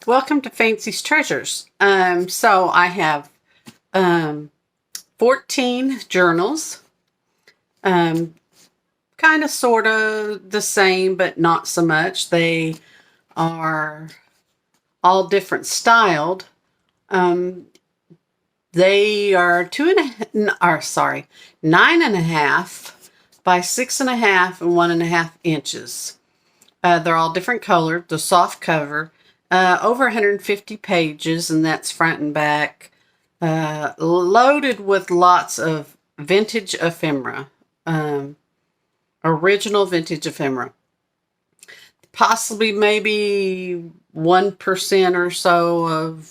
Welcome to Fancy's Treasures. So I have 14 journals, um, kind of sort of the same, but not so much. They are all different styled. Um, they are 9.5 by 6.5 and 1.5 inches. They're all different colored. The soft cover, over 150 pages, and that's front and back. Loaded with lots of vintage ephemera, original vintage ephemera. Possibly maybe 1% or so of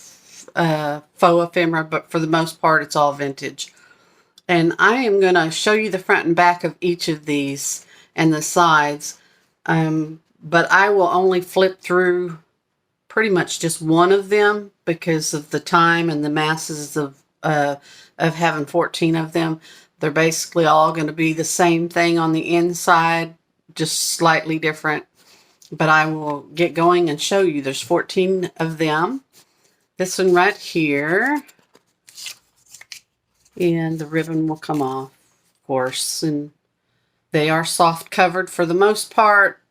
faux ephemera, but for the most part, it's all vintage. And I am going to show you the front and back of each of these and the sides. But I will only flip through pretty much just one of them because of the time and the masses of having 14 of them. They're basically all going to be the same thing on the inside, just slightly different. But I will get going and show you. There's 14 of them. This one right here. And the ribbon will come off, of course. And they are soft covered for the most part.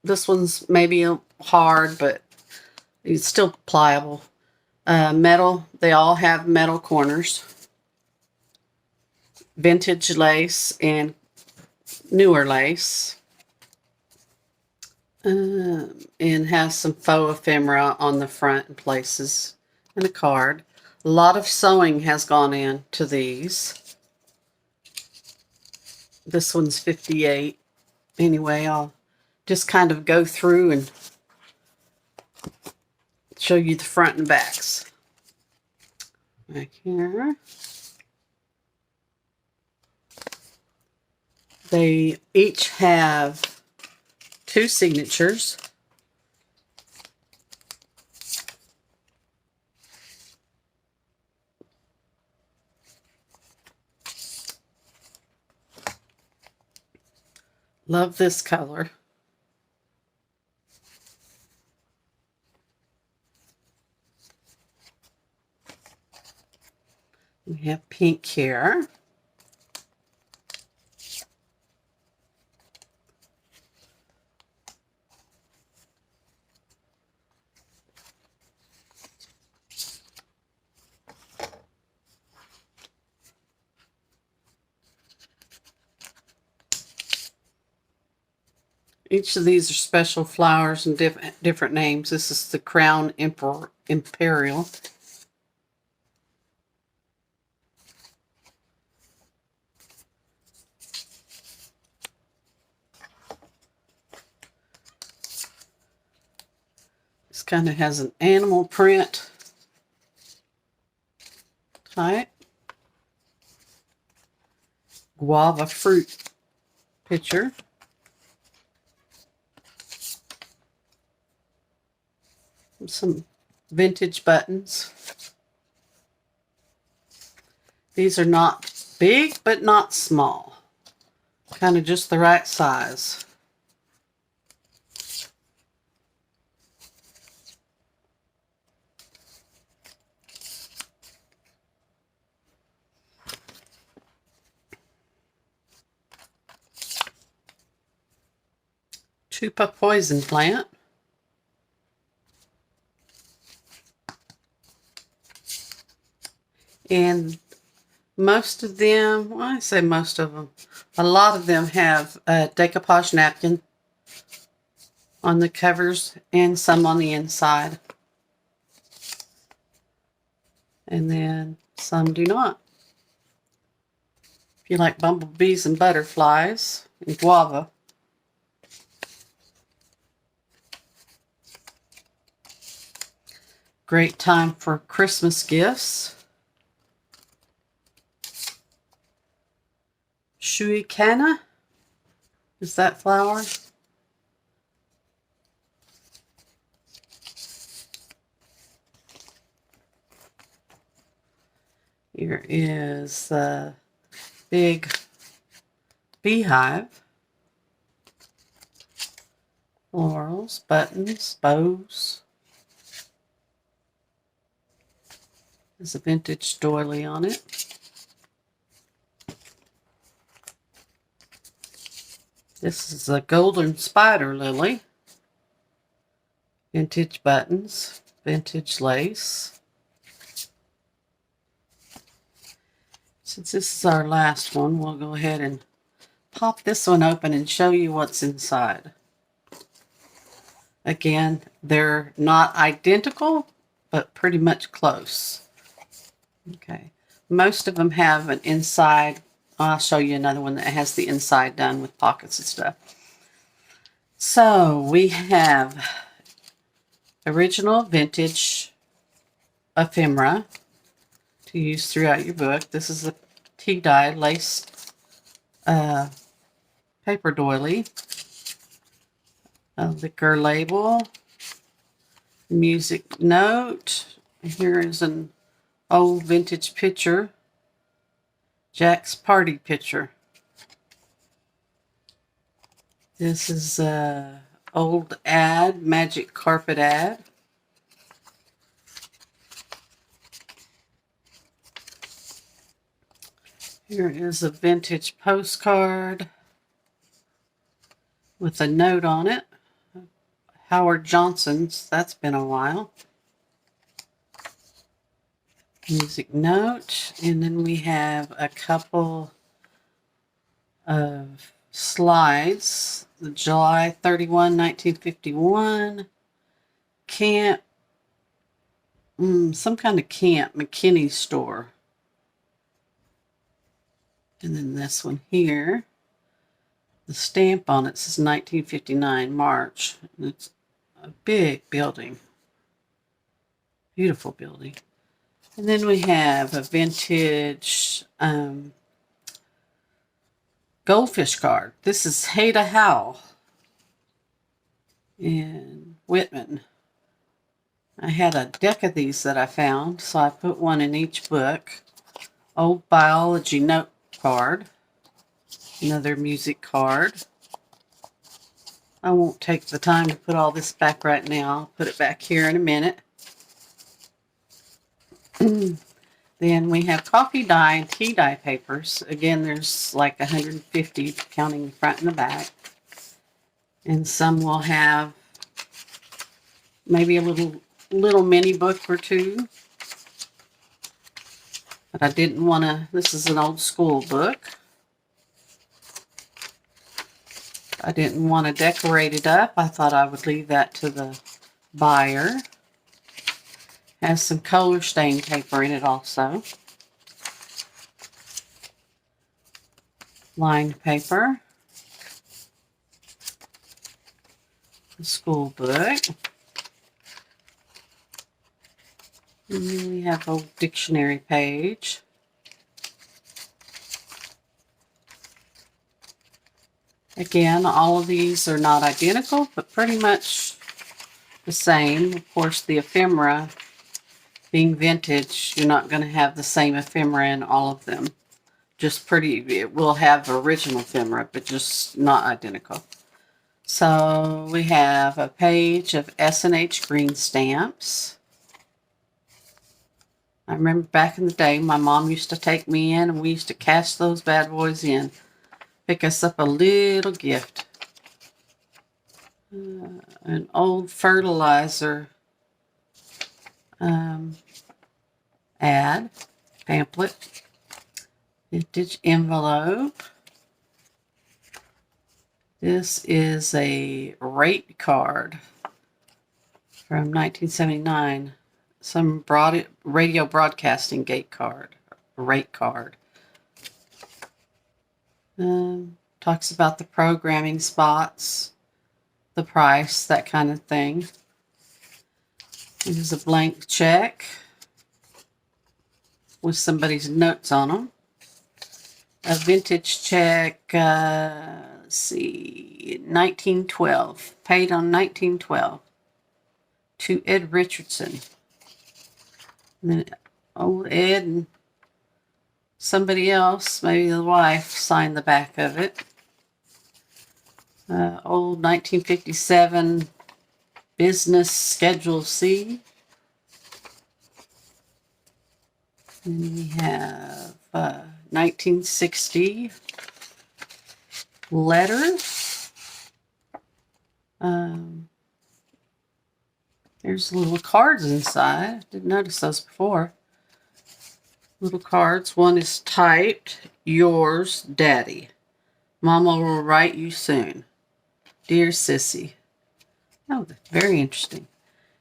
This one's maybe hard, but it's still pliable. Metal, they all have metal corners. Vintage lace and newer lace. And has some faux ephemera on the front in places. And a card. A lot of sewing has gone into these. This one's 58. Anyway, I'll just kind of go through and show you the front and backs. Right here. They each have 2 signatures. Love this color. We have pink here. Each of these are special flowers and different names. This is the Crown Imperial. This kind of has an animal print type. Guava fruit picture. Some vintage buttons. These are not big, but not small. Kind of just the right size. Chupa poison plant. And most of them, well, I say most of them, a lot of them have a decoupage napkin on the covers and some on the inside. And then some do not. If you like bumblebees and butterflies and guava. Great time for Christmas gifts. Shuikana, is that flower? Here is the big beehive. Florals, buttons, bows. There's a vintage doily on it. This is a golden spider lily. Vintage buttons, vintage lace. Since this is our last one, we'll go ahead and pop this one open and show you what's inside. Again, they're not identical, but pretty much close. Okay. Most of them have an inside. I'll show you another one that has the inside done with pockets and stuff. So we have original vintage ephemera to use throughout your book. This is a tea-dye lace paper doily. A liquor label. Music note. Here is an old vintage picture. Jack's party picture. This is a old ad, magic carpet ad. Here is a vintage postcard with a note on it. Howard Johnson's, that's been a while. Music note, and then we have a couple of slides. The July 31, 1951 camp, some kind of camp, McKinney store. And then this one here, the stamp on it says 1959 March. It's a big building, beautiful building. And then we have a vintage goldfish card. This is Haida Howe in Whitman. I had a deck of these that I found, so I put one in each book. Old biology note card. Another music card. I won't take the time to put all this back right now. I'll put it back here in a minute. Then we have coffee dye and tea dye papers. Again, there's like 150 counting the front and the back. And some will have maybe a little mini book or two. But I didn't want to, this is an old school book. I didn't want to decorate it up. I thought I would leave that to the buyer. Has some color stain paper in it also. Lined paper. The school book. And then we have a dictionary page. Again, all of these are not identical, but pretty much the same. Of course, the ephemera, being vintage, you're not going to have the same ephemera in all of them. Just pretty, it will have original ephemera, but just not identical. So we have a page of S&H green stamps. I remember back in the day, my mom used to take me in and we used to cash those bad boys in. Pick us up a little gift. An old fertilizer ad, pamphlet, vintage envelope. This is a rate card from 1979. Some radio broadcasting gate card, rate card. Talks about the programming spots, the price, that kind of thing. Here's a blank check with somebody's notes on them. A vintage check, let's see, 1912, paid on 1912 to Ed Richardson. And then old Ed and somebody else, maybe the wife, signed the back of it. Old 1957 Business Schedule C. And we have 1960 letters. There's little cards inside. Didn't notice those before. Little cards. One is typed, yours, Daddy. Mama will write you soon. Dear Sissy. Oh, very interesting.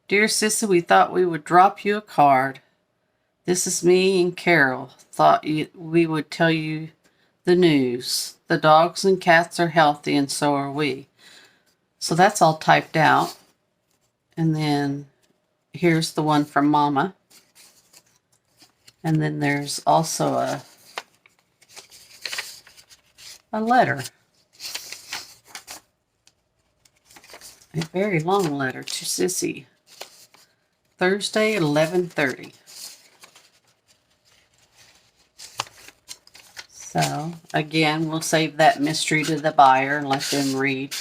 Dear Sissy, we thought we would drop you a card. This is me and Carol. Thought we would tell you the news. The dogs and cats are healthy and so are we. So that's all typed out. And then here's the one from Mama. And then there's also a letter. A very long letter to Sissy. Thursday at 11:30. So, again, we'll save that mystery to the buyer and let them read.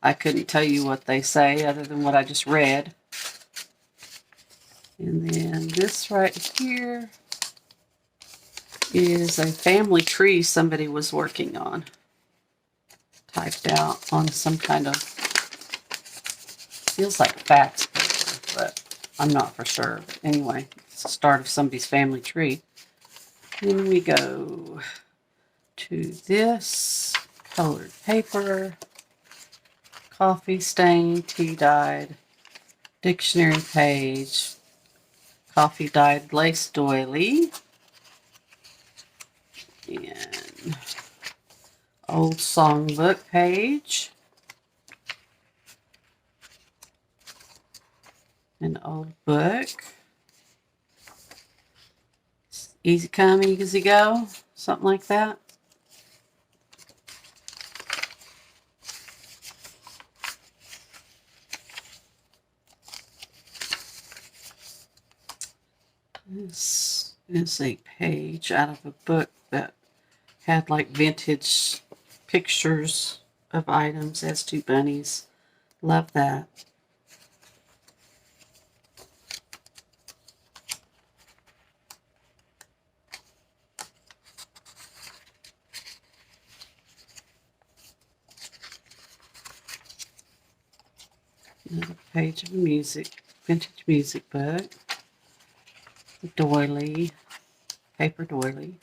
I couldn't tell you what they say other than what I just read. And then this right here is a family tree somebody was working on. Typed out on some kind of, feels like fax paper, but I'm not for sure. But anyway, it's the start of somebody's family tree. Then we go to this colored paper, coffee stain, tea dyed, dictionary page, coffee dyed lace doily, and old songbook page, an old book, easy come, easy go, something like that. This is a page out of a book that had like vintage pictures of items as two bunnies. Love that. Another page of a vintage music book. The doily, paper doily,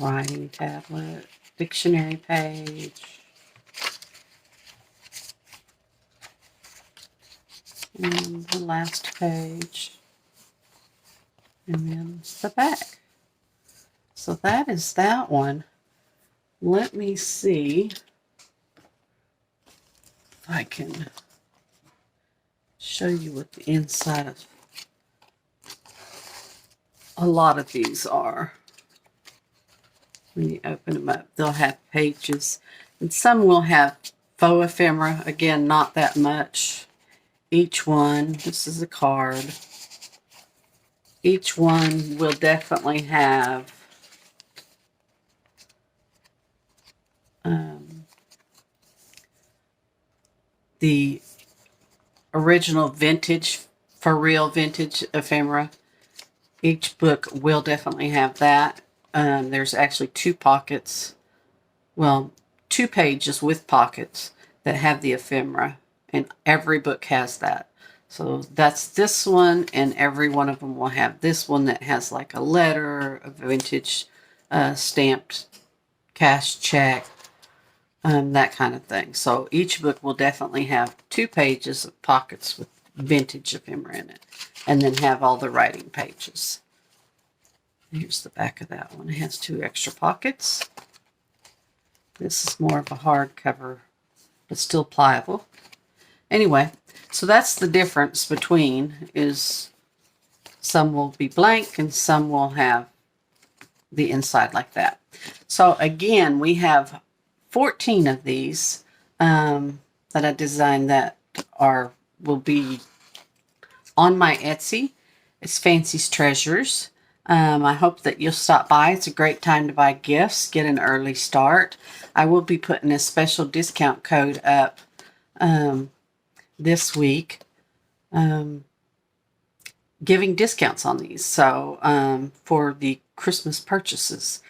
writing tablet, dictionary page, and the last page, and then the back. So that is that one. Let me see if I can show you what the inside of a lot of these are. When you open them up, they'll have pages, and some will have faux ephemera. Again, not that much. Each one, this is a card. Each one will definitely have the original vintage, for real vintage ephemera. Each book will definitely have that. There's actually two pockets, well, 2 pages with pockets that have the ephemera, and every book has that. So that's this one, and every one of them will have this one that has like a letter, a vintage stamped cash check, that kind of thing. So each book will definitely have 2 pages of pockets with vintage ephemera in it, and then have all the writing pages. Here's the back of that one. It has 2 extra pockets. This is more of a hardcover, but still pliable. Anyway, so that's the difference between, is some will be blank and some will have the inside like that. So again, we have 14 of these that I designed that will be on my Etsy. It's Fancy's Treasures. I hope that you'll stop by. It's a great time to buy gifts, get an early start. I will be putting a special discount code up this week. giving discounts on these. So for the Christmas purchases.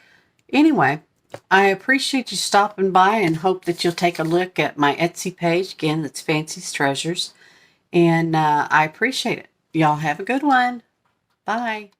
Anyway, I appreciate you stopping by and hope that you'll take a look at my Etsy page. Again, that's Fancy's Treasures. And I appreciate it. Y'all have a good one. Bye.